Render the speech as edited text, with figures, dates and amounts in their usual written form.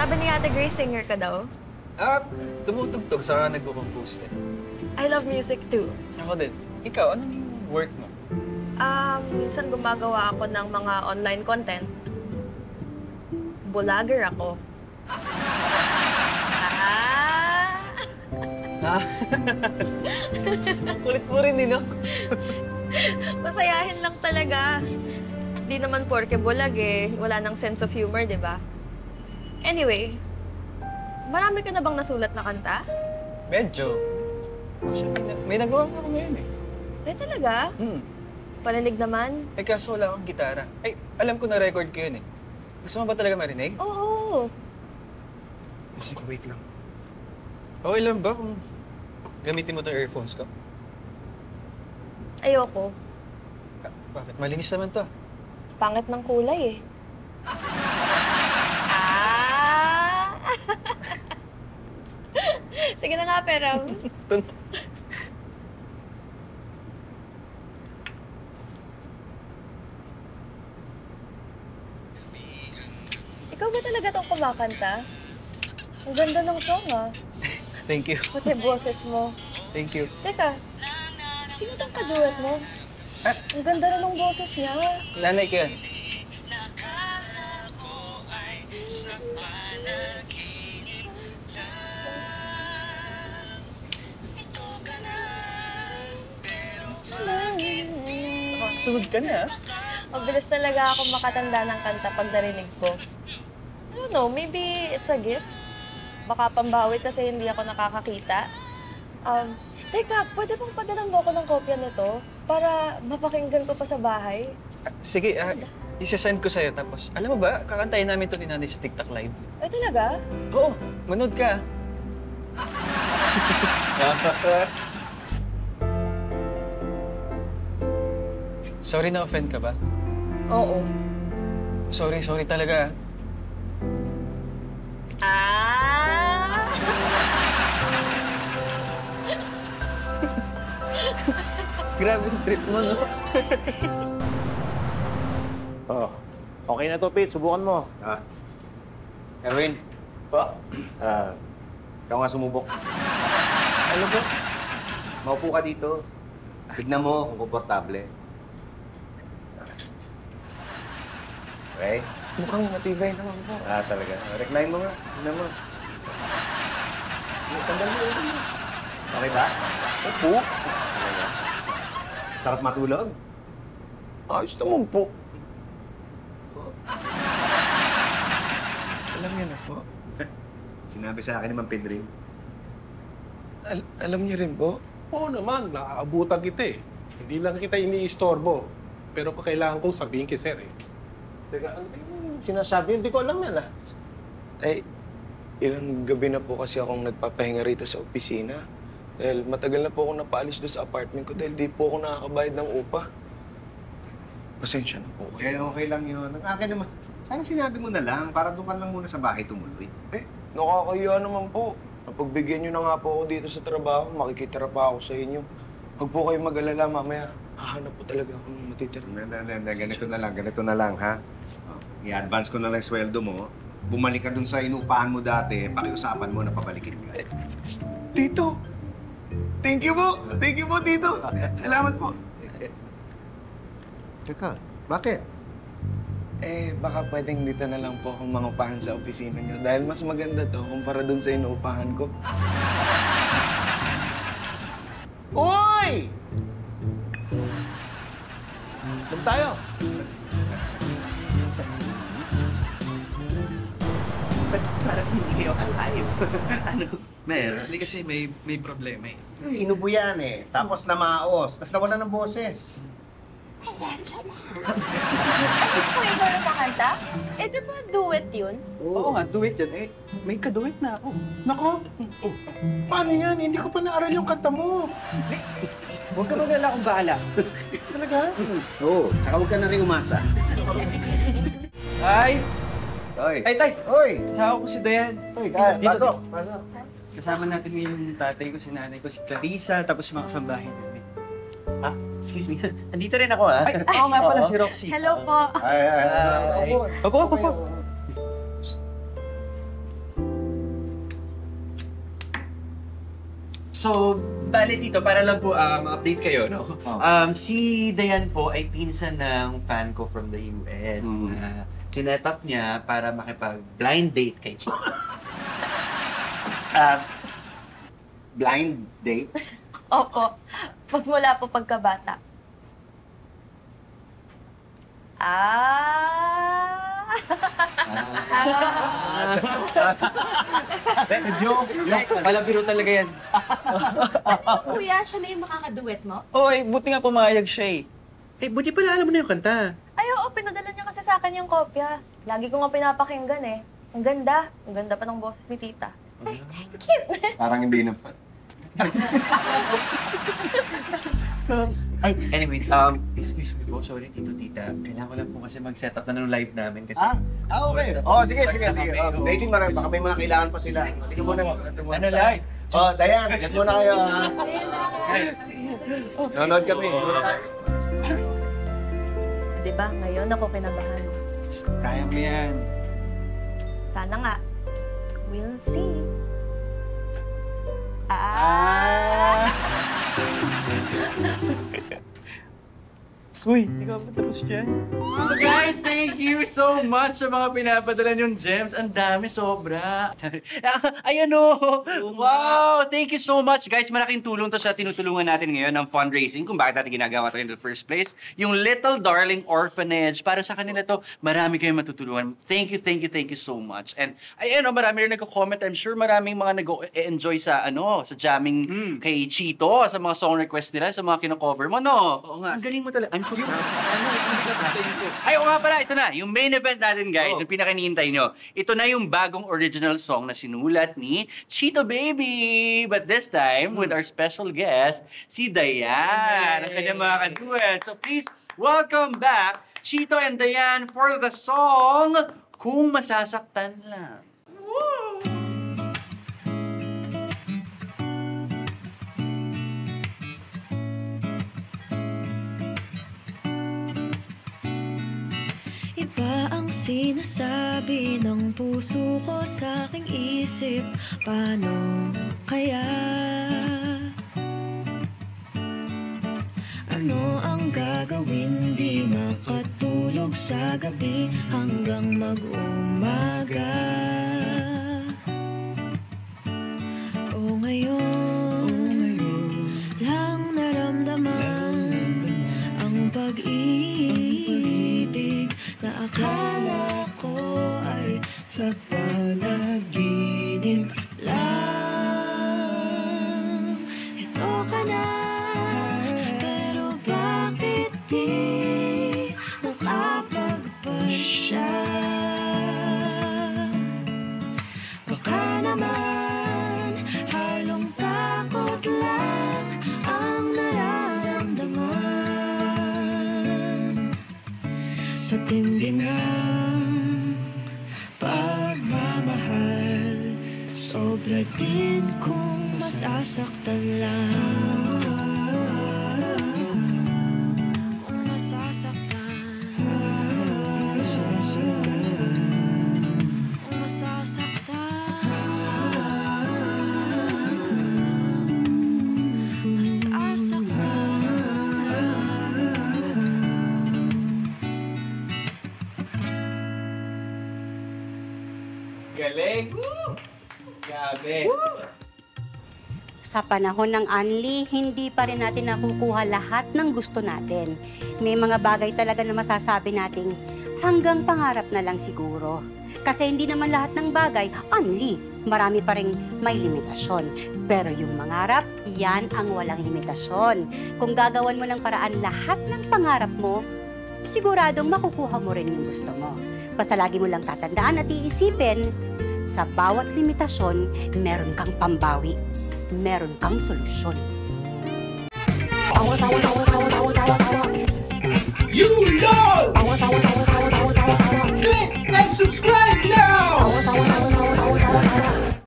Sabi ni Ate Grace, singer ka daw. Tumutugtog sa nagko-compose eh. I love music too. Ako din. Ikaw, anong work mo? Minsan gumagawa ako ng mga online content. Vlogger ako. Ang kulit mo rin, no? Masayahin lang talaga. Di naman porke bulag eh. Wala nang sense of humor, di ba? Anyway, marami ka na bang nasulat na kanta? Medyo. Actually, may nagawa ako ngayon eh. Eh talaga? Parinig naman? Eh kaso wala akong gitara. Ay, alam ko na record ko yun eh. Gusto mo ba talaga marinig? Oo. Sige, wait lang. Okay lang ba kung gamitin mo itong earphones ko? Ayoko. Bakit? Malinis naman to. Pangit ng kulay eh. Sige na nga, pero... Ikaw ba talaga itong kumakanta? Ang ganda ng song, ah. Thank you. Pati boses mo. Thank you. Teka, sino itong kaduet mo? Ang ganda rin ng boses niya. Nanay ko yan. Sunod ka na, ah. Mabilis talaga ako makatanda ng kanta pag narinig ko. I don't know, maybe it's a gift. Baka pambawi kasi hindi ako nakakakita. Teka, pwede bang padalan mo ako ng kopya nito para mapakinggan ko pa sa bahay? Sige, isa-send ko sa'yo. Tapos, alam mo ba, kakantayin namin ito ni Nanay sa TikTok Live. Ay, talaga? Oo, manood ka. Sorry na offend ka ba? Oo. Sorry talaga. Grabe yung trip mo, no? Oh, okay na to, Pete. Subukan mo. Erwin. Pa? Ikaw nga sumubok. Ano ba? Maupo ka dito. Tignan mo kung komportable. Okay? Mukhang matibay naman po. Talaga. Recline mo nga. Tignan mo. Sandal mo. Okay ba? Opo. Talaga. Sarap matulog? Ayos naman po. Alam niyo na po. Sinabi sa akin ni Ma'am Pedrin. Alam niyo rin po? Oo naman, nakaabutan kita eh. Hindi lang kita iniistorbo. Pero kailangan kong sabihin kay Sir eh. Teka, ano yung sinasabi? Hindi ko alam yan, ah. Ay, ilang gabi na po kasi akong nagpapahinga rito sa opisina. Dahil matagal na po akong napaalis doon sa apartment ko dahil di po ako nakakabayad ng upa. Pasensya na po kayo. Okay lang yun. Ang akin naman, sana sinabi mo na lang para doon ka lang muna sa bahay tumuloy. Nakakahiya naman po. Napagbigyan niyo na nga po ako dito sa trabaho, makikitira pa ako sa inyo. Huwag po kayo mag-alala, mamaya hahanap po talaga ako ng matitira. Ganito na lang, ha? I-advance ko na lang sweldo mo. Bumalik ka dun sa inupahan mo dati, pakiusapan mo na pabalikin ka. Tito! Thank you po! Thank you po, Tito! Salamat po! Teka, bakit? Baka pwedeng dito na lang po akong mangupahan sa opisina niyo dahil mas maganda to kumpara dun sa inuupahan ko. Uy! Doon tayo. Parang hindi kayo alive. Ano? Meron. Hindi kasi may problema eh. Inubo yan eh. Tapos namaos. Tapos nawala ng boses. Ayan, siya na. Ano po ikaw na pakanta? Di ba duet yun? Oo nga, duet yun. May kaduet na ako. Nako, paano yan? Hindi ko pa naaral yung kanta mo. Huwag ka mag-alala kung bahala. Talaga? Oo, tsaka huwag ka na rin umasa. Ay! Hoy! Ay, tay! Hoy! Kasama ko si Dayan. Hoy, Dito. Pasok! Kasama natin yung tatay ko, si nanay ko, si Clarissa, tapos yung mga kasambahin namin. Excuse me. Andito rin ako, ha? Ay, oo nga pala, si Roxy. Hello po. Ay. Opo. So, bale dito, para lang po ma-update kayo, no? Si Dayan po ay pinsan ng fan ko from the US. Sinet up niya para makipag-blind date kay Chito. Blind date? Opo. Pagmula po pagkabata. Joke, palabiro talaga yan. Kuya, siya na yung makakaduet mo? Oy, buti nga pumayag siya eh. Buti pala alam mo na yung kanta. Ay, oo, pinadala niya kasi sa akin yung kopya. Lagi ko nga pinapakinggan eh. Ang ganda. Ang ganda pa ng boses ni tita. Ay, thank you. Parang hindi na pa. Ay, anyways, excuse me po, sorry Tito Tita. Kailangan ko lang po kasi mag-set up na ng live namin kasi... Okay. Sige. Maybe marami, baka may mga kailangan pa sila. Sige muna. Ano live? Dayan, get muna kayo, ha? Nanonood kami. Diba, ngayon ako kinabahan. Kaya mo yan. Sana nga. We'll see. Uy, ikaw ba tapos dyan? So guys, thank you so much sa mga pinapadala niyong gems. Ang dami, sobra. Ayan o! Wow! Thank you so much, guys. Malaking tulong to sa tinutulungan natin ngayon ng fundraising kung bakit natin ginagawa ito in the first place. Yung Little Darling Orphanage, para sa kanila to, marami kayong matutulungan. Thank you so much. And ayan o, marami rin nagko-comment. I'm sure maraming mga nag-enjoy sa jamming kay Chito, sa mga song request nila, sa mga kino-cover mo, no? Oo nga. Ang galing mo talaga. I'm so proud. Ay, oo nga pala, ito na. Yung main event natin, guys, yung pinaka-hinihintay nyo. Ito na yung bagong original song na sinulat ni Chito Baby. But this time, with our special guest, si Dayan, ang kanyang mga kaduet. So please, welcome back, Chito and Dayan, for the song, Kung Masasaktan Lang. Iba ang sinasabi ng puso ko sa aking isip. Paano kaya? Ano ang gagawin? Di makatulog sa gabi hanggang mag-umaga. O ngayon lang naramdaman ang pag-ibig na akala ko ay sa panaginip lang. Ito ka na, pero bakit di makapagpasya? Baka naman halong takot lang ang nararamdaman sa tindi ng pagmamahal. Sobra din kung masasaktan lang. Kung masasaktan, kung masasaktan, Galing! Grabe! Sa panahon ng Anli, hindi pa rin natin nakukuha lahat ng gusto natin. May mga bagay talaga na masasabi nating hanggang pangarap na lang siguro. Kasi hindi naman lahat ng bagay, Anli. Marami pa rin may limitasyon. Pero yung mangarap, yan ang walang limitasyon. Kung gagawan mo ng paraan lahat ng pangarap mo, siguradong makukuha mo rin yung gusto mo. Basta lagi mo lang tatandaan at iisipin, sa bawat limitasyon, meron kang pambawi. Meron kang solusyon.